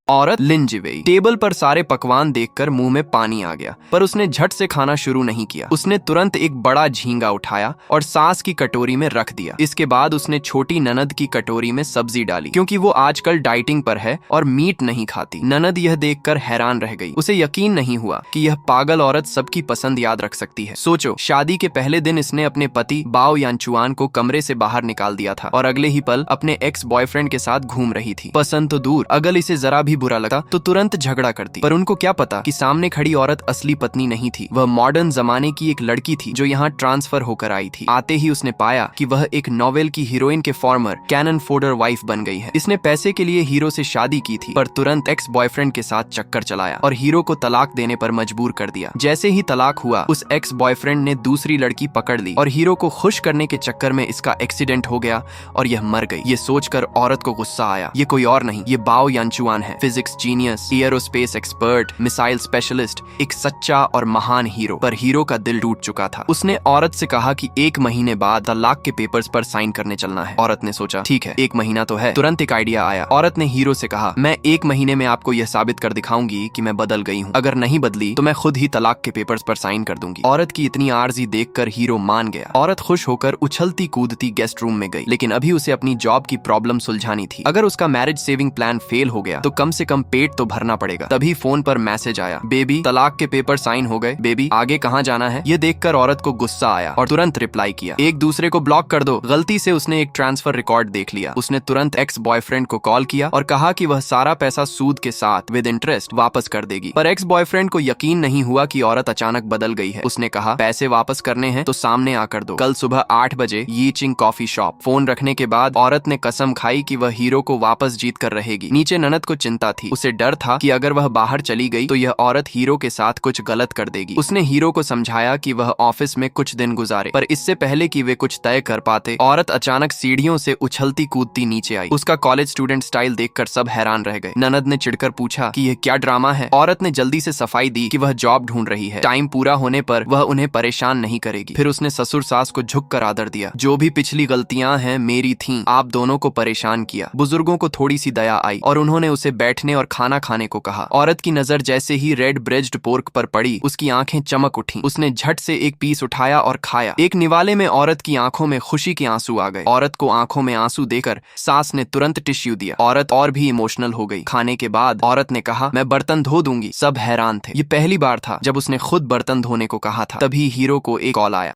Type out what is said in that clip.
औरत लिंजिवेई। टेबल पर सारे पकवान देखकर मुंह में पानी आ गया, पर उसने झट से खाना शुरू नहीं किया। उसने तुरंत एक बड़ा झींगा उठाया और सास की कटोरी में रख दिया। इसके बाद उसने छोटी ननद की कटोरी में सब्जी डाली, क्योंकि वो आजकल डाइटिंग पर है और मीट नहीं खाती। ननद यह देखकर हैरान रह गई। उसे यकीन नहीं हुआ कि यह पागल औरत सबकी पसंद याद रख सकती है। सोचो, शादी के पहले दिन इसने अपने पति बाओ यानचुआन को कमरे से बाहर निकाल दिया था और अगले ही पल अपने एक्स बॉयफ्रेंड के साथ घूम रही थी। पसंद तो दूर, अगर इसे जरा भी बुरा लगा तो तुरंत झगड़ा करती। पर उनको क्या पता कि सामने खड़ी औरत असली पत्नी नहीं थी। वह मॉडर्न जमाने की एक लड़की थी जो यहाँ ट्रांसफर होकर आई थी। आते ही उसने पाया कि वह एक नॉवेल की हीरोइन के फॉर्मर कैनन फोडर वाइफ बन गई है। इसने पैसे के लिए हीरो से शादी की थी, पर तुरंत एक्स बॉयफ्रेंड के साथ चक्कर चलाया और हीरो को तलाक देने पर मजबूर कर दिया। जैसे ही तलाक हुआ, उस एक्स बॉयफ्रेंड ने दूसरी लड़की पकड़ ली और हीरो को खुश करने के चक्कर में इसका एक्सीडेंट हो गया और यह मर गई। ये सोचकर औरत को गुस्सा आया। ये कोई और नहीं, ये बाओ यानचुआन है, physics genius, aerospace expert, missile specialist, एक सच्चा और महान हीरो। पर हीरो का दिल टूट चुका था। उसने औरत से कहा कि 1 महीने बाद तलाक के पेपर्स पर साइन करने चलना है। औरत ने सोचा, ठीक है, 1 महीना तो है। तुरंत एक आइडिया आया। औरत ने हीरो से कहा, मैं 1 महीने में आपको यह साबित कर दिखाऊंगी कि मैं बदल गई हूँ। अगर नहीं बदली तो मैं खुद ही तलाक के पेपर्स पर साइन कर दूंगी। औरत की इतनी आर्जी देखकर हीरो मान गया। औरत खुश होकर उछलती कूदती गेस्ट रूम में गई, लेकिन अभी उसे अपनी जॉब की प्रॉब्लम सुलझानी थी। अगर उसका मैरिज सेविंग प्लान फेल हो गया तो कम से कम पेट तो भरना पड़ेगा। तभी फोन पर मैसेज आया, बेबी तलाक के पेपर साइन हो गए, बेबी आगे कहाँ जाना है। ये देखकर औरत को गुस्सा आया और तुरंत रिप्लाई किया, एक दूसरे को ब्लॉक कर दो। गलती से उसने एक ट्रांसफर रिकॉर्ड देख लिया। उसने तुरंत एक्स बॉयफ्रेंड को कॉल किया और कहा कि वह सारा पैसा सूद के साथ विद इंटरेस्ट वापस कर देगी। पर एक्स बॉयफ्रेंड को यकीन नहीं हुआ कि औरत अचानक बदल गई है। उसने कहा, पैसे वापस करने हैं तो सामने आकर दो, कल सुबह 8 बजे यी चिंग कॉफी शॉप। फोन रखने के बाद औरत ने कसम खाई कि वह हीरो को वापस जीत कर रहेगी। नीचे ननद को चिंता थी। उसे डर था कि अगर वह बाहर चली गई तो यह औरत हीरो के साथ कुछ गलत कर देगी। उसने हीरो को समझाया कि वह ऑफिस में कुछ दिन गुजारे, पर इससे पहले कि वे कुछ तय कर पाते, औरत अचानक सीढ़ियों से उछलती कूदती नीचे आई। उसका कॉलेज स्टूडेंट स्टाइल देखकर सब हैरान रह गए। ननद ने चिढ़कर पूछा कि यह क्या ड्रामा है। औरत ने जल्दी से सफाई दी कि वह जॉब ढूंढ रही है, टाइम पूरा होने पर वह उन्हें परेशान नहीं करेगी। फिर उसने ससुर सास को झुक कर आदर दिया। जो भी पिछली गलतियां हैं मेरी थीं, आप दोनों को परेशान किया। बुजुर्गों को थोड़ी सी दया आई और उन्होंने उसे बैठने और खाना खाने को कहा। औरत की नजर जैसे ही रेड ब्रेज्ड पोर्क पर पड़ी, उसकी आंखें चमक उठी। उसने झट से एक पीस उठाया और खाया। एक निवाले में औरत की आंखों में खुशी के आंसू आ गए। औरत को आंखों में आंसू देकर सास ने तुरंत टिश्यू दिया। औरत और भी इमोशनल हो गई। खाने के बाद औरत ने कहा, मैं बर्तन धो दूंगी। सब हैरान थे। ये पहली बार था जब उसने खुद बर्तन धोने को कहा था। तभी हीरो को एक कॉल आया।